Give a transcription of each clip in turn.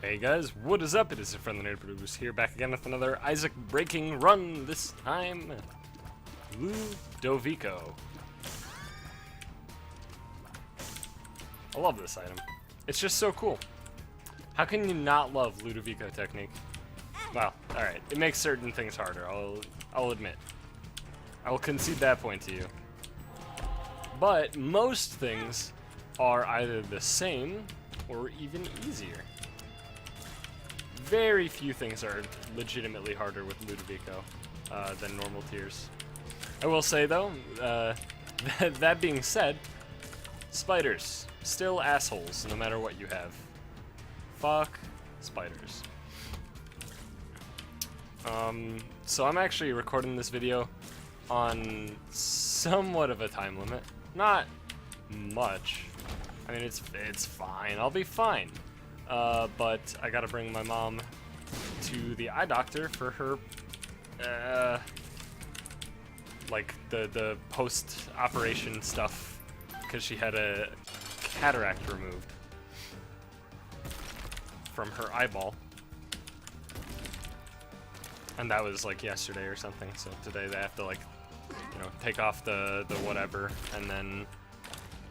Hey guys, what is up? It is your friendly nerd producer here, back again with another Isaac breaking run. This time, Ludovico. I love this item. It's just so cool. How can you not love Ludovico technique? Well, alright, it makes certain things harder, I'll admit. I will concede that point to you. But most things are either the same or even easier. Very few things are legitimately harder with Ludovico than normal tiers. I will say though, that being said, spiders, still assholes no matter what you have. Fuck spiders. So I'm actually recording this video on somewhat of a time limit. Not much. I mean, it's fine. I'll be fine. But I gotta bring my mom to the eye doctor for her, like the post-operation stuff, because she had a cataract removed from her eyeball. And that was like yesterday or something, so today they have to like, you know, take off the whatever, and then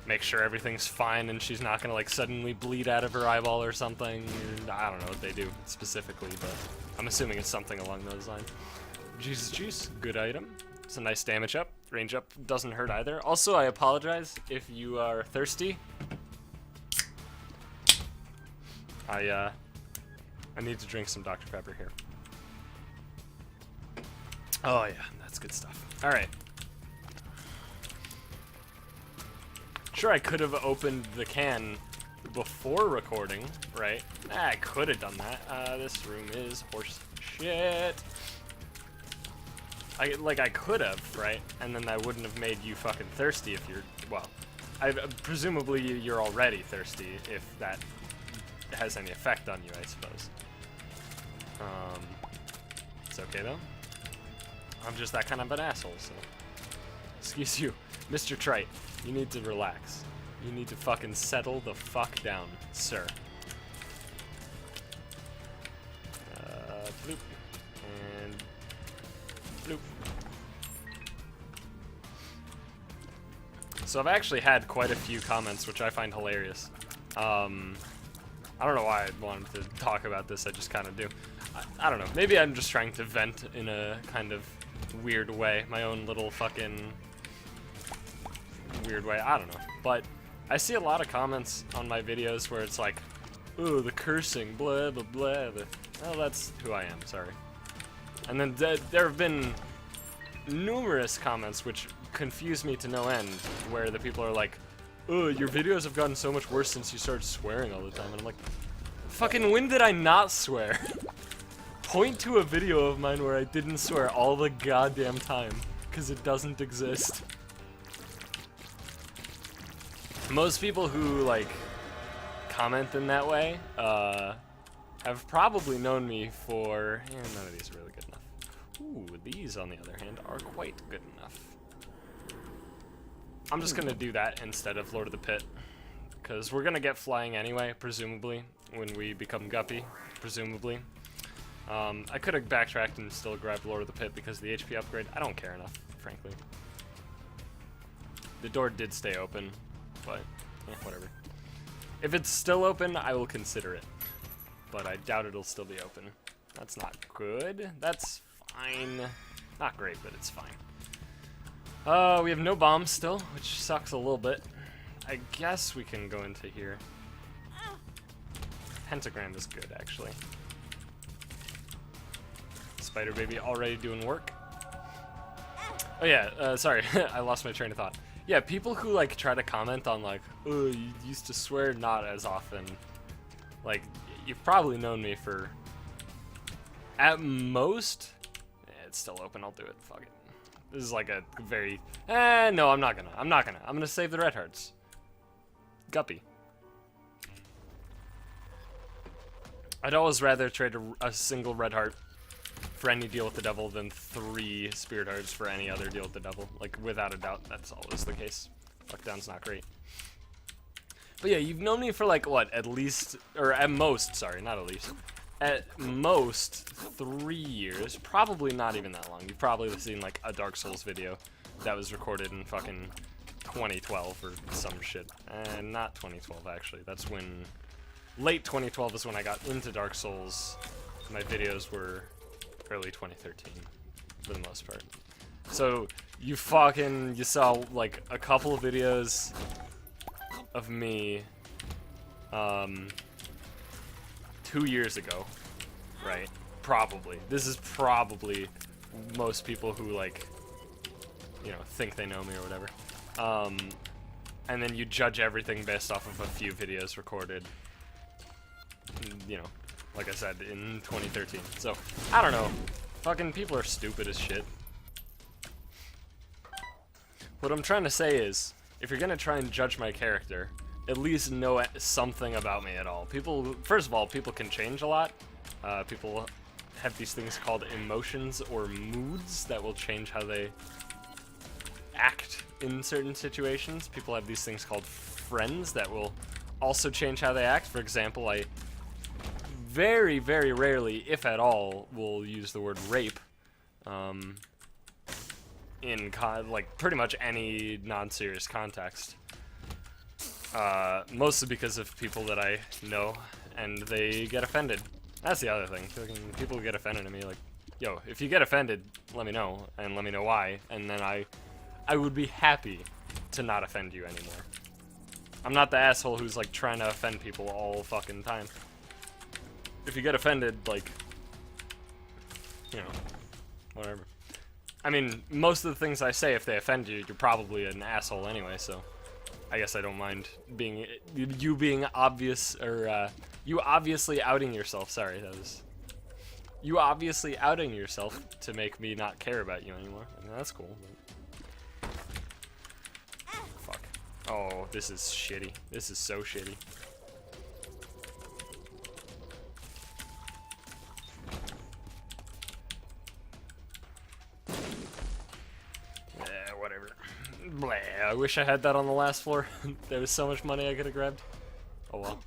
make sure everything's fine and she's not gonna like suddenly bleed out of her eyeball or something. I don't know what they do specifically, but I'm assuming it's something along those lines. Jesus juice, good item. It's a nice damage up. Range up doesn't hurt either. Also, I apologize if you are thirsty. I need to drink some Dr. Pepper here. Oh yeah, that's good stuff. All right. Sure, I could have opened the can before recording, right? I could have done that. This room is horse shit. I could have, right? And then I wouldn't have made you fucking thirsty if you're, well, presumably you're already thirsty if that has any effect on you, I suppose. It's okay though. I'm just that kind of an asshole, so. Excuse you, Mr. Trite. You need to relax. You need to fucking settle the fuck down, sir. Bloop. And bloop. So I've actually had quite a few comments, which I find hilarious. I don't know why I wanted to talk about this, I just kind of do. I don't know, maybe I'm just trying to vent in a kind of weird way, my own little fucking weird way, I don't know. But I see a lot of comments on my videos where it's like, ooh, the cursing, blah, blah, blah. Well, that's who I am, sorry. And then there have been numerous comments which confuse me to no end, where the people are like, oh, your videos have gotten so much worse since you started swearing all the time. And I'm like, fucking when did I not swear? Point to a video of mine where I didn't swear all the goddamn time, because it doesn't exist. Most people who, like, comment in that way, have probably known me for, none of these are really good enough. Ooh, these, on the other hand, are quite good enough. I'm just gonna do that instead of Lord of the Pit, because we're gonna get flying anyway, presumably, when we become Guppy, presumably. I could have backtracked and still grabbed Lord of the Pit because of the HP upgrade. I don't care enough, frankly. The door did stay open, but whatever. If it's still open, I will consider it, but I doubt it'll still be open. That's not good. That's fine. Not great, but it's fine. We have no bombs still, which sucks a little bit. I guess we can go into here. Pentagram is good, actually. Spider baby already doing work. Oh yeah, sorry, I lost my train of thought. Yeah, people who like try to comment on like, oh, you used to swear, not as often. Like, you've probably known me for, at most, it's still open, I'll do it, fuck it. This is like a very, no, I'm not gonna. I'm gonna save the red hearts. Guppy. I'd always rather trade a single red heart for any deal with the devil than 3 spirit hearts for any other deal with the devil. Like, without a doubt, that's always the case. Lockdown's not great. But yeah, you've known me for like, what, at least, or at most, sorry, not at least, at most 3 years, probably not even that long. You've probably seen like a Dark Souls video that was recorded in fucking 2012 or some shit. And not 2012 actually, that's when, late 2012 is when I got into Dark Souls. My videos were early 2013, for the most part. So, you saw like a couple of videos of me, 2 years ago, right? Probably. This is probably most people who, like, you know, think they know me or whatever. And then you judge everything based off of a few videos recorded, you know, like I said, in 2013. So, I don't know. Fucking people are stupid as shit. What I'm trying to say is, if you're gonna try and judge my character, at least know something about me at all. People, first of all, people can change a lot. People have these things called emotions or moods that will change how they act in certain situations. People have these things called friends that will also change how they act. For example, I very, very rarely, if at all, will use the word rape in like pretty much any non-serious context. Mostly because of people that I know and they get offended. That's the other thing. People get offended at me, like, yo, if you get offended, let me know, and let me know why, and then I would be happy to not offend you anymore. I'm not the asshole who's like trying to offend people all fucking time. If you get offended, like, you know, whatever. I mean, most of the things I say, if they offend you, you're probably an asshole anyway, so I guess I don't mind being, you being obvious, or, you obviously outing yourself, sorry, that was, you obviously outing yourself to make me not care about you anymore. I mean, that's cool. But fuck. Oh, this is shitty. This is so shitty. Whatever. Blah, I wish I had that on the last floor. There was so much money I could have grabbed. Oh well.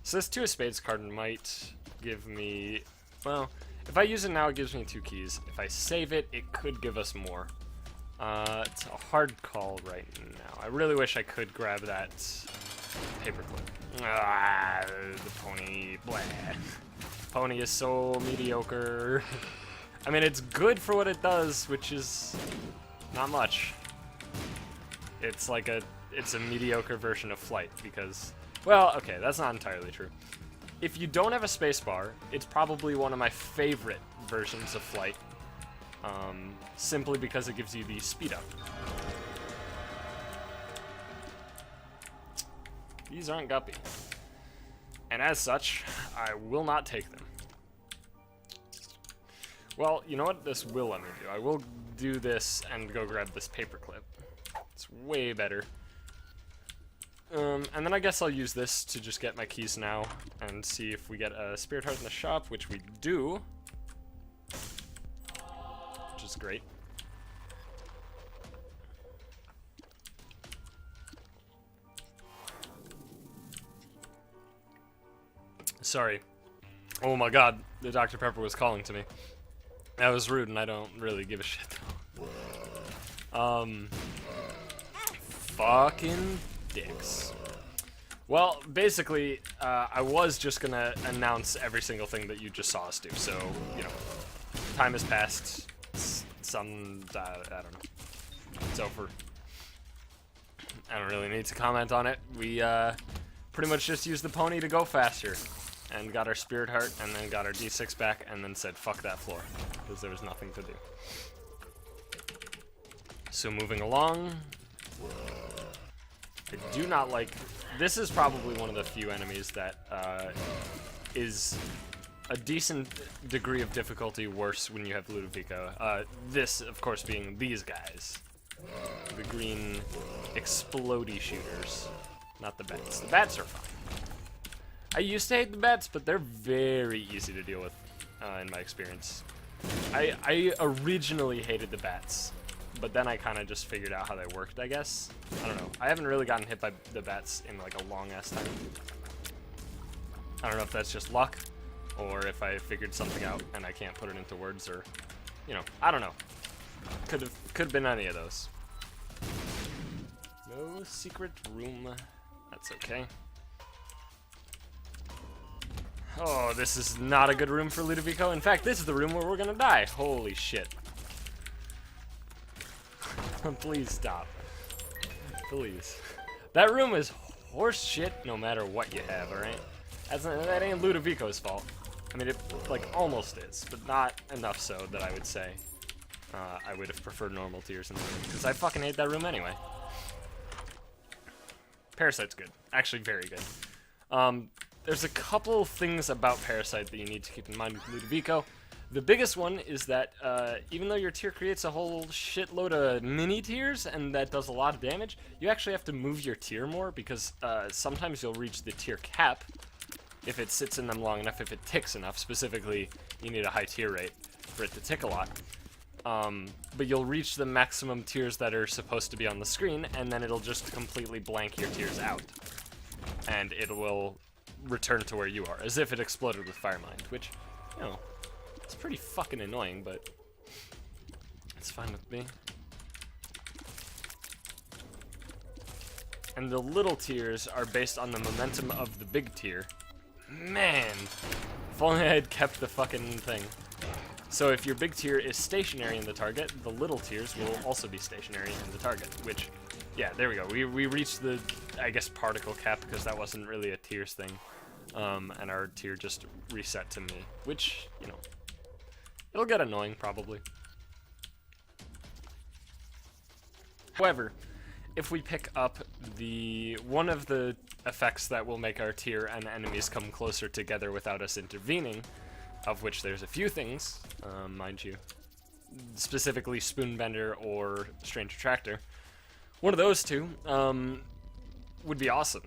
So this Two of Spades card might give me, well, if I use it now, it gives me 2 keys. If I save it, it could give us more. It's a hard call right now. I really wish I could grab that paperclip. Ah, the pony, blah. Pony is so mediocre. I mean, it's good for what it does, which is not much. It's like it's a mediocre version of flight because, well, okay, that's not entirely true. If you don't have a spacebar, it's probably one of my favorite versions of flight, simply because it gives you the speed up. These aren't guppy, and as such, I will not take them. Well, you know what this will let me do? I will do this and go grab this paperclip. It's way better. And then I guess I'll use this to just get my keys now and see if we get a Spirit Heart in the shop, which we do. Which is great. Sorry. Oh my god, the Dr. Pepper was calling to me. That was rude, and I don't really give a shit, though. Fucking dicks. Well, basically, I was just gonna announce every single thing that you just saw us do, so, you know, time has passed. I don't know. It's over. I don't really need to comment on it. We, pretty much just used the pony to go faster. And got our Spirit Heart, and then got our D6 back, and then said, fuck that floor. Because there was nothing to do. So moving along. I do not like... This is probably one of the few enemies that is a decent degree of difficulty worse when you have Ludovico. This, of course, being these guys. The green explodey shooters. Not the bats. The bats are fine. I used to hate the bats, but they're very easy to deal with, in my experience. I originally hated the bats but then I kind of just figured out how they worked, I guess. I don't know. I haven't really gotten hit by the bats in like a long-ass time. I don't know if that's just luck, or if I figured something out and I can't put it into words, or, you know, I don't know. Could have been any of those. No secret room. That's okay. Oh, this is not a good room for Ludovico. In fact, this is the room where we're gonna die. Holy shit. Please stop. Please. That room is horse shit no matter what you have, alright? That ain't Ludovico's fault. I mean, it, like, almost is, but not enough so that I would say I would have preferred normal tiers in the room, because I fucking hate that room anyway. Parasite's good. Actually, very good. There's a couple things about Parasite that you need to keep in mind with Ludovico. The biggest one is that even though your tier creates a whole shitload of mini tiers and that does a lot of damage, you actually have to move your tier more, because sometimes you'll reach the tier cap if it sits in them long enough, if it ticks enough. Specifically, you need a high tier rate for it to tick a lot. But you'll reach the maximum tiers that are supposed to be on the screen, and then it'll just completely blank your tiers out. And it will return to where you are, as if it exploded with Firemind, which, you know, it's pretty fucking annoying, but it's fine with me. And the little tiers are based on the momentum of the big tier. Man, if only I had kept the fucking thing. So if your big tier is stationary in the target, the little tiers will also be stationary in the target, which, yeah, there we go. We reached the, I guess, particle cap, because that wasn't really a tiers thing. And our tier just reset to me, which, you know, it'll get annoying, probably. However, if we pick up one of the effects that will make our tier and enemies come closer together without us intervening, of which there's a few things, mind you, specifically Spoonbender or Strange Attractor, one of those two would be awesome.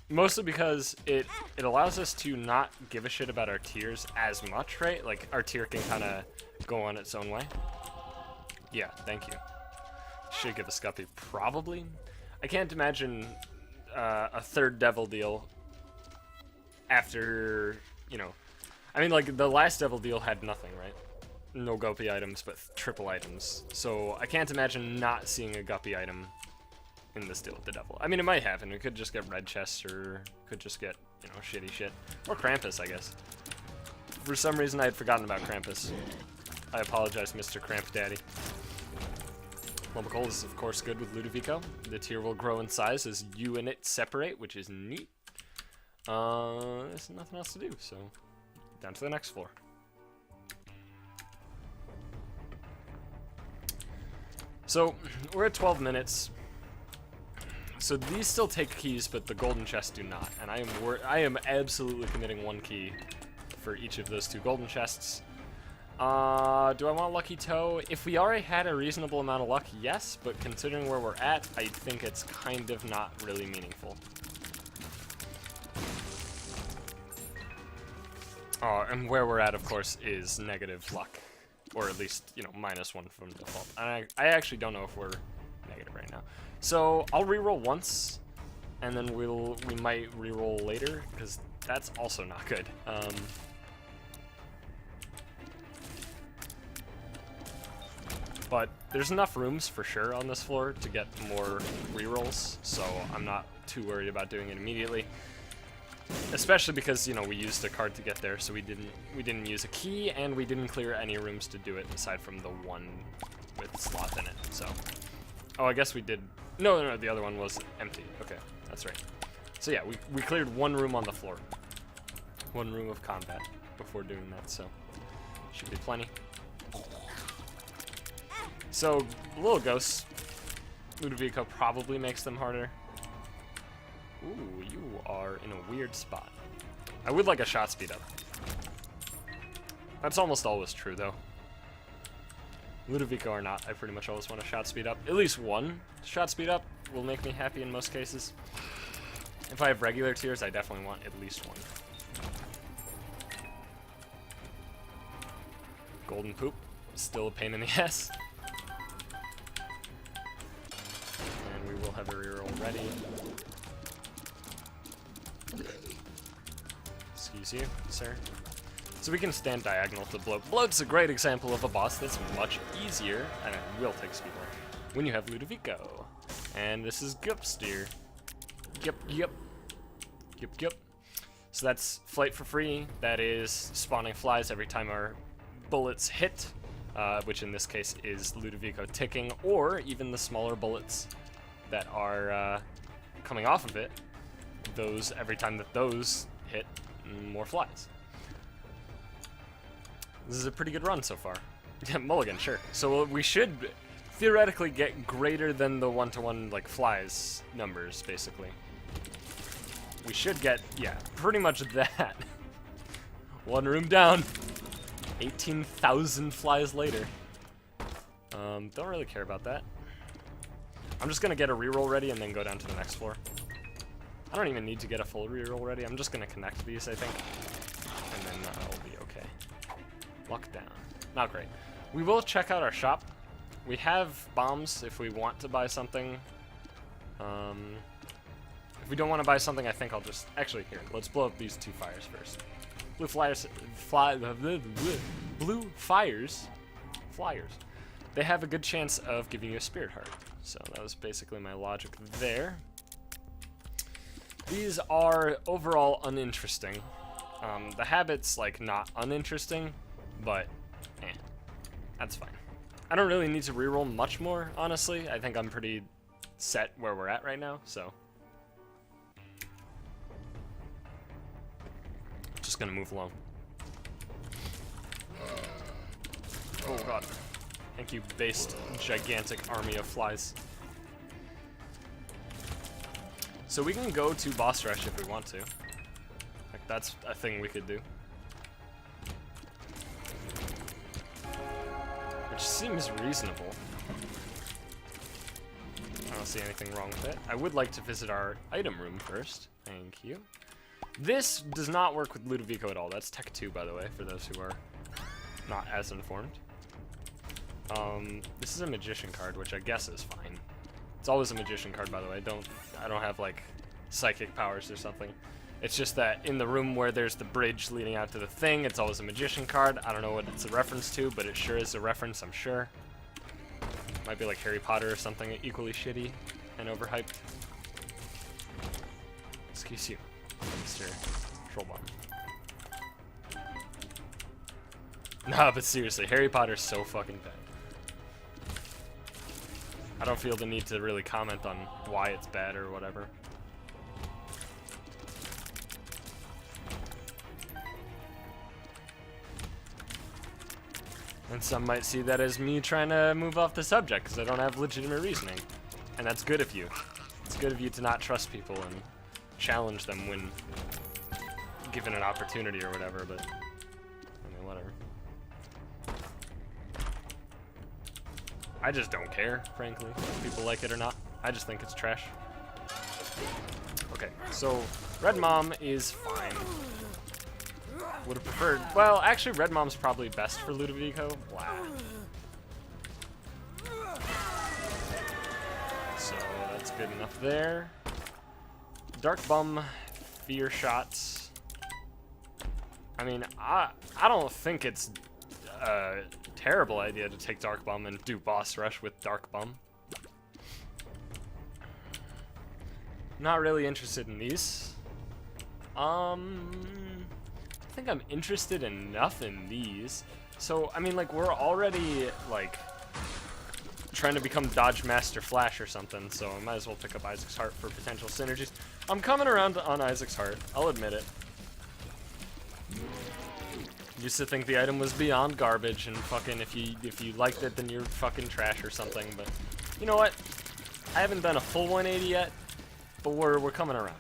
Mostly because it allows us to not give a shit about our tiers as much, right? Like, our tier can kind of go on its own way. Yeah, thank you. Should give a Scuppy, probably. I can't imagine a third Devil Deal after, you know, I mean, like, the last Devil Deal had nothing, right? No Guppy items, but triple items. So I can't imagine not seeing a Guppy item in this deal with the Devil. I mean, it might happen. It could just get red chests, or could just get, you know, shitty shit. Or Krampus, I guess. For some reason, I had forgotten about Krampus. I apologize, Mr. Cramp Daddy. Lumbical is, of course, good with Ludovico. The tier will grow in size as you and it separate, which is neat. There's nothing else to do, so down to the next floor. So, we're at 12 minutes. So these still take keys, but the golden chests do not. And I am absolutely committing one key for each of those two golden chests. Do I want Lucky Toe? If we already had a reasonable amount of luck, yes, but considering where we're at, I think it's kind of not really meaningful. And where we're at, of course, is negative luck. Or at least, you know, -1 from default. And I actually don't know if we're negative right now. So I'll reroll once, and then we might reroll later, because that's also not good. But there's enough rooms for sure on this floor to get more rerolls, so I'm not too worried about doing it immediately. Especially because, you know, we used a card to get there, so we didn't use a key, and we didn't clear any rooms to do it aside from the one with sloth in it. So, oh, I guess we did. No, the other one was empty. Okay, that's right. So yeah, we cleared one room on the floor, one room of combat before doing that. So should be plenty. So little ghosts, Ludovico probably makes them harder. Ooh, you are in a weird spot. I would like a shot speed up. That's almost always true, though. Ludovico or not, I pretty much always want a shot speed up. At least one shot speed up will make me happy in most cases. If I have regular tiers, I definitely want at least one. Golden poop. still a pain in the ass. And we will have a reroll ready. Excuse you, sir. So we can stand diagonal to bloat. Bloat's a great example of a boss that's much easier, and it will take speed when you have Ludovico. And this is Gupsteer. Yep. So that's flight for free. That is spawning flies every time our bullets hit, which in this case is Ludovico ticking, or even the smaller bullets that are coming off of it. Those, every time that those hit, more flies. This is a pretty good run so far. Yeah, mulligan, sure. So we should theoretically get greater than the 1-to-1 like flies numbers, basically. We should get, yeah, pretty much that. One room down. 18,000 flies later. Don't really care about that. I'm just gonna get a reroll ready and then go down to the next floor. I don't even need to get a full reroll ready. I'm just gonna connect these, I think. And then I'll be okay. Lockdown. Not great. We will check out our shop. We have bombs if we want to buy something. If we don't want to buy something, I think I'll just... Actually, here, let's blow up these 2 fires first. Blue flyers... Blue fires... Flyers. They have a good chance of giving you a spirit heart. So that was basically my logic there. These are overall uninteresting. The habit's, like, not uninteresting, but, that's fine. I don't really need to reroll much more, honestly. I think I'm pretty set where we're at right now, so. Just gonna move along. Oh god. Thank you, based gigantic army of flies. So we can go to boss rush if we want to. Like, that's a thing we could do. Which seems reasonable. I don't see anything wrong with it. I would like to visit our item room first. Thank you. This does not work with Ludovico at all. That's Tech 2, by the way, for those who are not as informed. This is a magician card, which I guess is fine. It's always a magician card, by the way. I don't have, like, psychic powers or something. It's just that in the room where there's the bridge leading out to the thing, it's always a magician card. I don't know what it's a reference to, but it sure is a reference, I'm sure. Might be like Harry Potter or something equally shitty and overhyped. Excuse you, Mr. Trollbomb. Nah, but seriously, Harry Potter's so fucking bad. I don't feel the need to really comment on why it's bad or whatever. And some might see that as me trying to move off the subject because I don't have legitimate reasoning. And that's good of you. It's good of you to not trust people and challenge them when given an opportunity or whatever, but I mean, whatever. I just don't care, frankly, if people like it or not. I just think it's trash. Okay, so Red Mom is fine. Would have preferred... Well, actually, Red Mom's probably best for Ludovico. Wow. So that's good enough there. Dark Bum, Fear Shots. I mean, I don't think it's a terrible idea to take Dark Bum and do Boss Rush with Dark Bum. Not really interested in these. I think I'm interested enough in these. So, I mean, like, we're already, like, trying to become Dodge Master Flash or something, so I might as well pick up Isaac's Heart for potential synergies. I'm coming around on Isaac's Heart, I'll admit it. Used to think the item was beyond garbage, and fucking if you liked it, then you're fucking trash or something, but you know what? I haven't done a full 180 yet, but we're coming around.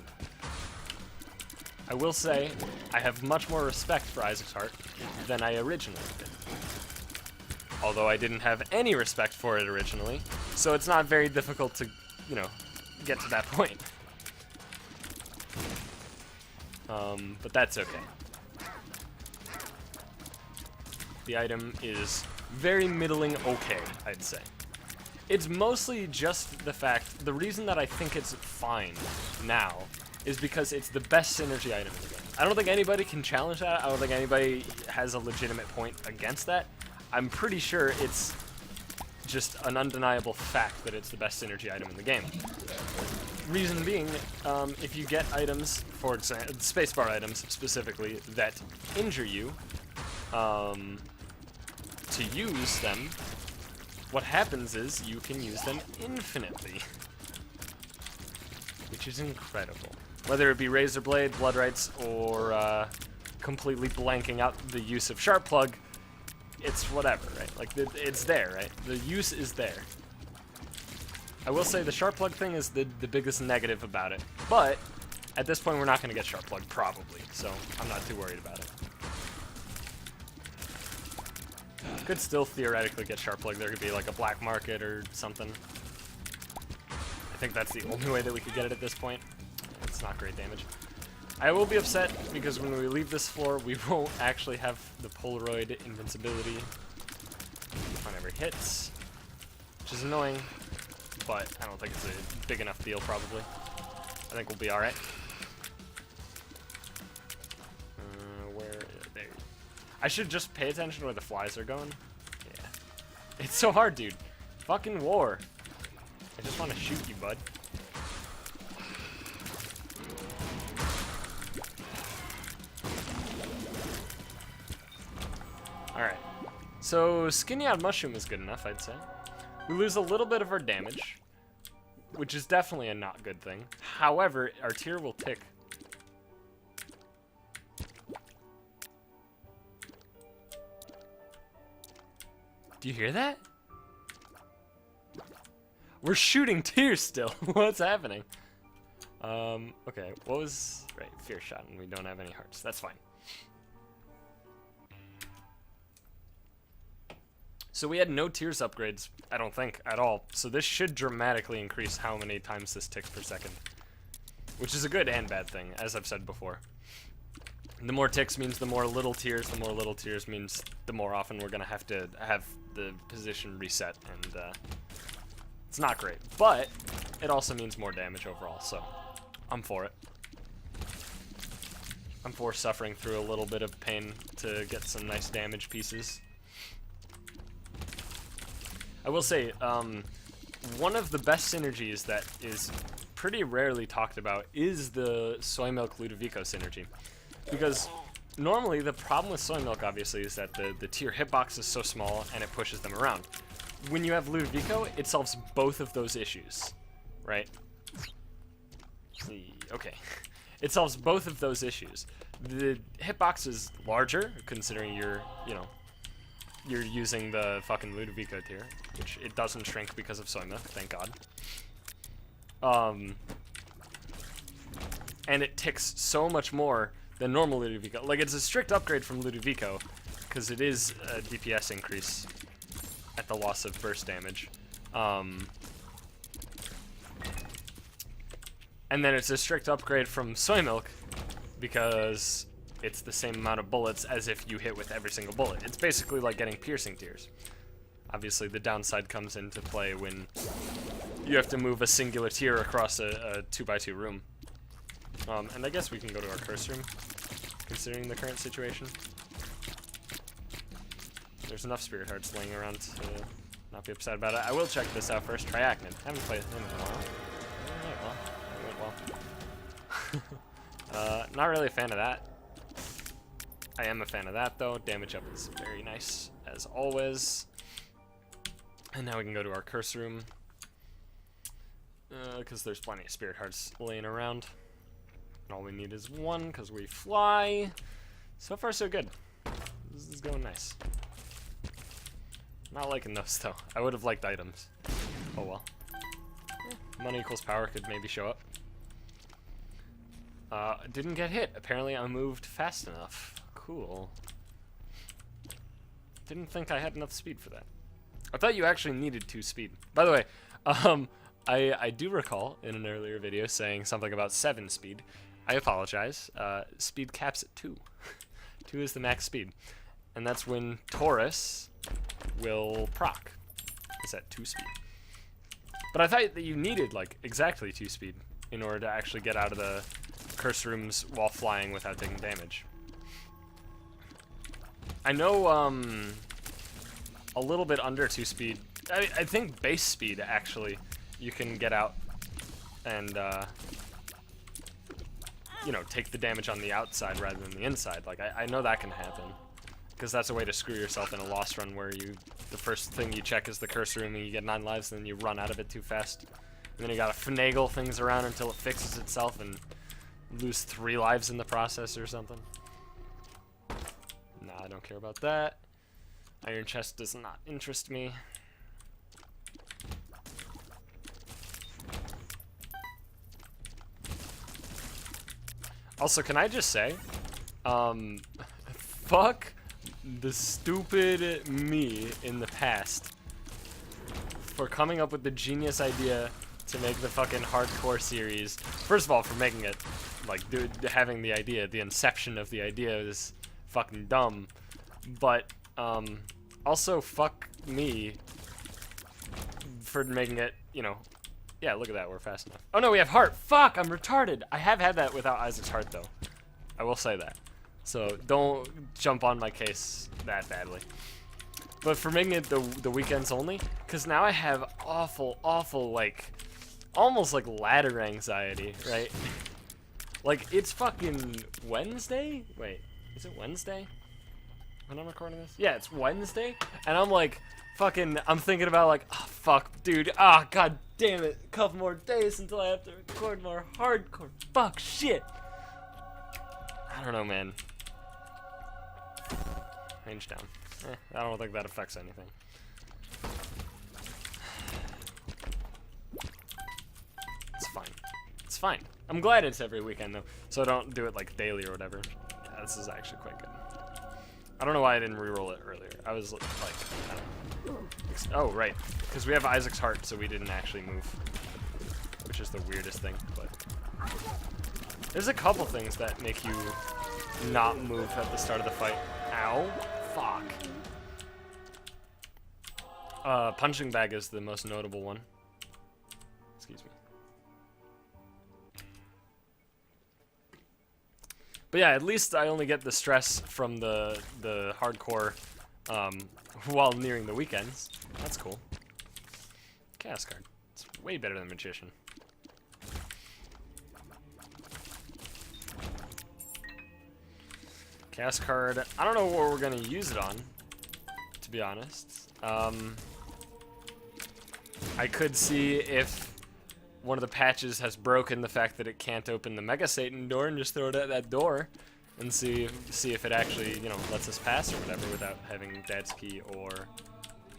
I will say, I have much more respect for Isaac's Heart than I originally did. Although I didn't have any respect for it originally, so it's not very difficult to, you know, get to that point. But that's okay. The item is very middling okay, I'd say. It's mostly just the fact, the reason that I think it's fine now is because it's the best synergy item in the game. I don't think anybody can challenge that. I don't think anybody has a legitimate point against that. I'm pretty sure it's just an undeniable fact that it's the best synergy item in the game. Reason being, if you get items, for example, spacebar items specifically, that injure you, to use them, what happens is you can use them infinitely, which is incredible. Whether it be Razor Blade, Blood Rights, or completely blanking out the use of Sharp Plug, it's whatever, right? Like, it's there, right? The use is there. I will say the Sharp Plug thing is the biggest negative about it, but at this point we're not going to get Sharp Plug, probably, so I'm not too worried about it. Could still theoretically get Sharp Plug. There could be like a black market or something. I think that's the only way that we could get it at this point. It's not great damage. I will be upset because when we leave this floor, we won't actually have the Polaroid invincibility whenever it hits, which is annoying, but I don't think it's a big enough deal, probably. I think we'll be alright. There. I should just pay attention to where the flies are going. Yeah. It's so hard, dude. Fucking war. I just want to shoot you, bud. Alright. So, Skinny on Mushroom is good enough, I'd say. We lose a little bit of our damage, which is definitely a not good thing. However, our tier will tick. Do you hear that? We're shooting tears still. What's happening? Okay, what was... Right, Fear Shot, and we don't have any hearts. That's fine. So we had no tears upgrades, I don't think, at all. So this should dramatically increase how many times this ticks per second. Which is a good and bad thing, as I've said before. The more ticks means the more little tears. The more little tears means the more often we're going to have the position reset. And it's not great. But it also means more damage overall, so I'm for it. I'm for suffering through a little bit of pain to get some nice damage pieces. I will say, one of the best synergies that is pretty rarely talked about is the Soy Milk Ludovico synergy. Because normally the problem with Soy Milk, obviously, is that the tier hitbox is so small and it pushes them around. When you have Ludovico, it solves both of those issues, right? Okay. It solves both of those issues. The hitbox is larger, considering you're using the fucking Ludovico tier, which it doesn't shrink because of Soy Milk, thank God. And it ticks so much more than normal Ludovico. Like, it's a strict upgrade from Ludovico, because it is a DPS increase at the loss of burst damage. And then it's a strict upgrade from Soy Milk, because it's the same amount of bullets as if you hit with every single bullet. It's basically like getting piercing tears. Obviously, the downside comes into play when you have to move a singular tier across a 2x2 room. And I guess we can go to our curse room, considering the current situation. There's enough Spirit Hearts laying around to not be upset about it. I will check this out first. Triachnid. Haven't played him in a while. Alright, well. It went well. Not really a fan of that. I am a fan of that, though. Damage up is very nice, as always. And now we can go to our curse room, because there's plenty of Spirit Hearts laying around. And all we need is one, because we fly. So far, so good. This is going nice. Not liking those, though. I would have liked items. Oh, well. Money equals power could maybe show up. Didn't get hit. Apparently, I moved fast enough. Cool. Didn't think I had enough speed for that. I thought you actually needed 2 speed. By the way, I do recall in an earlier video saying something about 7 speed. I apologize. Speed caps at 2. 2 is the max speed. and that's when Taurus will proc. It's at 2 speed. But I thought that you needed like exactly 2 speed in order to actually get out of the curse rooms while flying without taking damage. I know a little bit under 2 speed. I think base speed actually you can get out and you know, take the damage on the outside rather than the inside. Like I know that can happen because that's a way to screw yourself in a lost run where the first thing you check is the curse room and you get 9 lives, and then you run out of it too fast. And then you gotta finagle things around until it fixes itself and lose 3 lives in the process or something. Nah, I don't care about that. Iron chest does not interest me. Also, can I just say, fuck the stupid me in the past for coming up with the genius idea to make the fucking hardcore series. First of all, for making it, like, having the idea, the inception of the idea is fucking dumb. But, also fuck me for making it, you know, yeah, look at that, we're fast enough. Oh no, we have heart. Fuck, I'm retarded. I have had that without Isaac's heart, though. I will say that. So don't jump on my case that badly. But for making it the weekends only, because now I have awful, like, almost like ladder anxiety, right? Like, it's fucking Wednesday? Wait, is it Wednesday when I'm recording this? Yeah, it's Wednesday, and I'm like, I'm thinking about like, oh, fuck, dude, god damn it, a couple more days until I have to record more hardcore, fuck, shit. I don't know, man. Range down. I don't think that affects anything. It's fine. It's fine. I'm glad it's every weekend, though, so I don't do it, like, daily or whatever. Yeah, this is actually quite good. I don't know why I didn't reroll it earlier. I was, like, I don't know. Oh, right. Because we have Isaac's heart, so we didn't actually move. Which is the weirdest thing, but... There's a couple things that make you not move at the start of the fight. Ow. Fuck. Punching bag is the most notable one. Excuse me. But yeah, at least I only get the stress from the hardcore while nearing the weekends. That's cool. Chaos card. It's way better than Magician. Chaos card. I don't know what we're gonna use it on, to be honest. I could see if one of the patches has broken the fact that it can't open the Mega Satan door and just throw it at that door and see if it actually, you know, lets us pass or whatever without having Dad's key or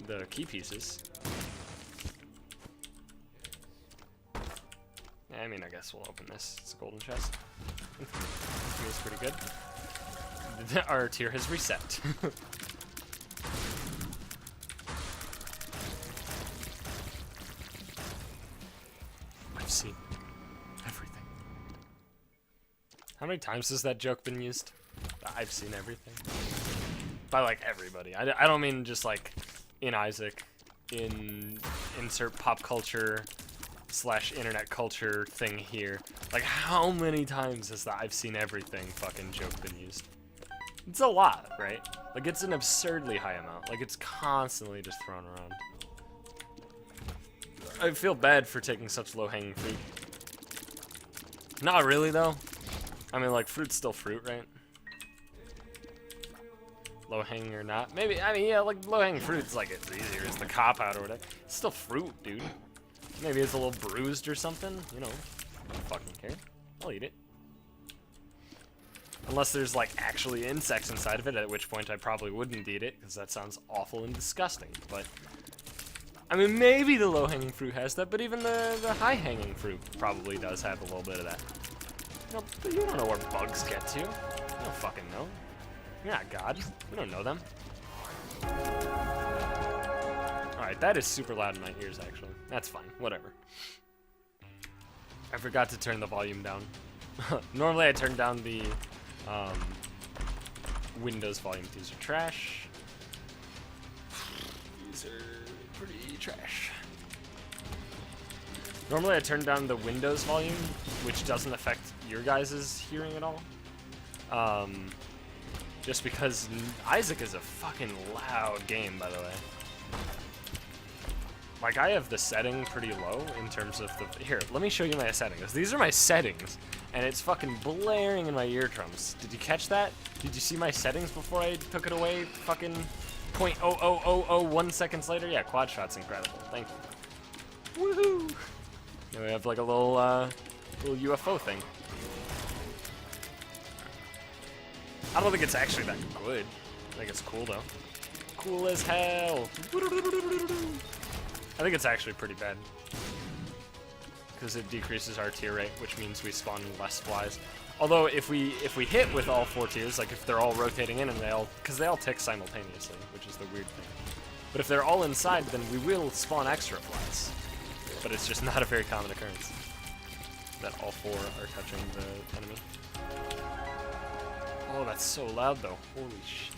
the key pieces. I mean, I guess we'll open this. It's a golden chest. Feels pretty good. Our tier has reset. I've seen everything. How many times has that joke been used? I've seen everything. By like everybody. I don't mean just like in Isaac, in insert pop culture / internet culture thing here. Like how many times has the I've seen everything fucking joke been used? It's a lot, right? Like it's an absurdly high amount. Like it's constantly just thrown around. I feel bad for taking such low-hanging fruit. Not really, though. I mean, like, fruit's still fruit, right? Low-hanging or not. Maybe, I mean, yeah, like, low-hanging fruit's like, it's easier. It's the cop-out or whatever. It's still fruit, dude. Maybe it's a little bruised or something. You know, I don't fucking care. I'll eat it. Unless there's, like, actually insects inside of it, at which point I probably wouldn't eat it, because that sounds awful and disgusting, but... I mean, maybe the low-hanging fruit has that, but even the high-hanging fruit probably does have a little bit of that. You know, but you don't know where bugs get to. You don't fucking know. You're not God. We don't know them. Alright, that is super loud in my ears, actually. That's fine. Whatever. I forgot to turn the volume down. Normally I turn down the Windows volume. These are trash. These are pretty trash. Normally I turn down the Windows volume, which doesn't affect your guys' hearing at all. Just because Isaac is a fucking loud game, by the way. Like, I have the setting pretty low in terms of the... Here, let me show you my settings. These are my settings, and it's fucking blaring in my eardrums. Did you catch that? Did you see my settings before I took it away? Fucking 0.00001 seconds later? Yeah, quad shot's incredible. Thank you. Woohoo! Now we have like a little UFO thing. I don't think it's actually that good. I think it's cool, though. Cool as hell. I think it's actually pretty bad. Because it decreases our tier rate, which means we spawn less flies. Although, if we hit with all 4 tiers, like if they're all rotating in and because they all tick simultaneously, which is the weird thing. But if they're all inside, then we will spawn extra flies. But it's just not a very common occurrence that all 4 are touching the enemy. Oh, that's so loud, though. Holy shit.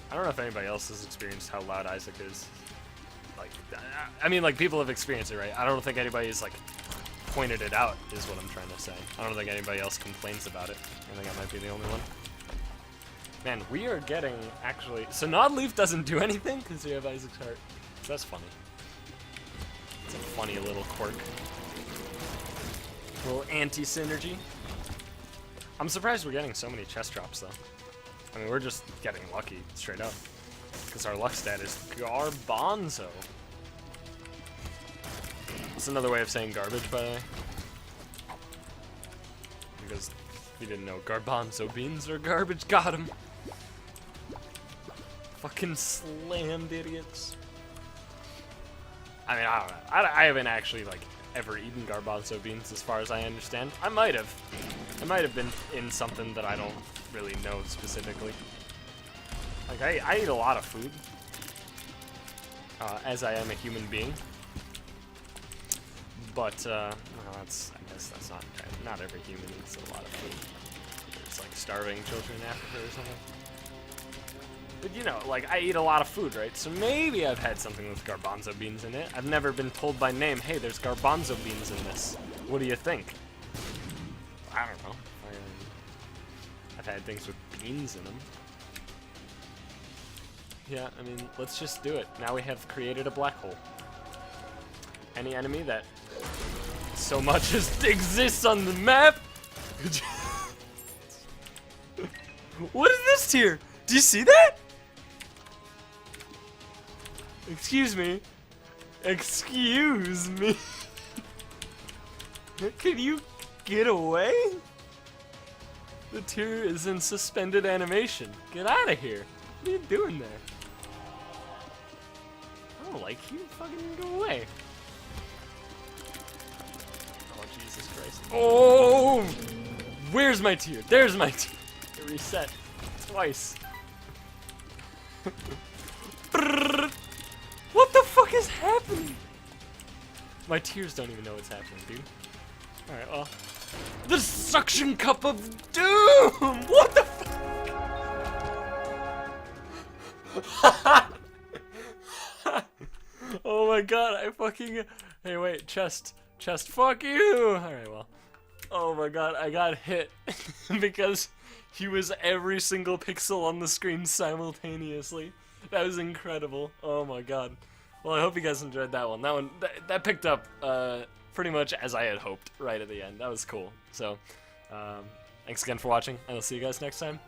I don't know if anybody else has experienced how loud Isaac is. Like, I mean, like, people have experienced it, right? I don't think anybody's, like, pointed it out, is what I'm trying to say. I don't think anybody else complains about it. I think I might be the only one. Man, we are getting, actually... So Nodleaf doesn't do anything because we have Isaac's heart. So that's funny. It's a funny little quirk. A little anti-synergy. I'm surprised we're getting so many chest drops, though. I mean, we're just getting lucky, straight up. Because our luck stat is garbanzo. That's another way of saying garbage, by the way. Because if you didn't know, garbanzo beans are garbage. Got him. Fucking slammed idiots. I mean, I don't know. I haven't actually, like, ever eaten garbanzo beans, as far as I understand. I might have. It might have been in something that I don't really know specifically. Like, I eat a lot of food, as I am a human being. But, well, I guess that's not every human eats a lot of food. It's like starving children in Africa or something. But, you know, like, I eat a lot of food, right? So maybe I've had something with garbanzo beans in it. I've never been told by name, hey, there's garbanzo beans in this. What do you think? I don't know. I've had things with beans in them. Yeah, I mean, let's just do it. Now we have created a black hole. Any enemy that so much as exists on the map? What is this tier? Do you see that? Excuse me. Excuse me. Can you get away? The tier is in suspended animation. Get out of here. What are you doing there? I don't like you. Fucking go away. Oh, Jesus Christ. Oh! Where's my tier? There's my tier. It reset twice. What the fuck is happening? My tiers don't even know what's happening, dude. Alright, well. The suction cup of doom! What the fuck? Oh my god, I fucking... Hey, wait, chest. Chest, fuck you! Alright, well. Oh my god, I got hit. Because he was every single pixel on the screen simultaneously. That was incredible. Oh my god. Well, I hope you guys enjoyed that one. That picked up pretty much as I had hoped right at the end. That was cool. So, thanks again for watching, and I'll see you guys next time.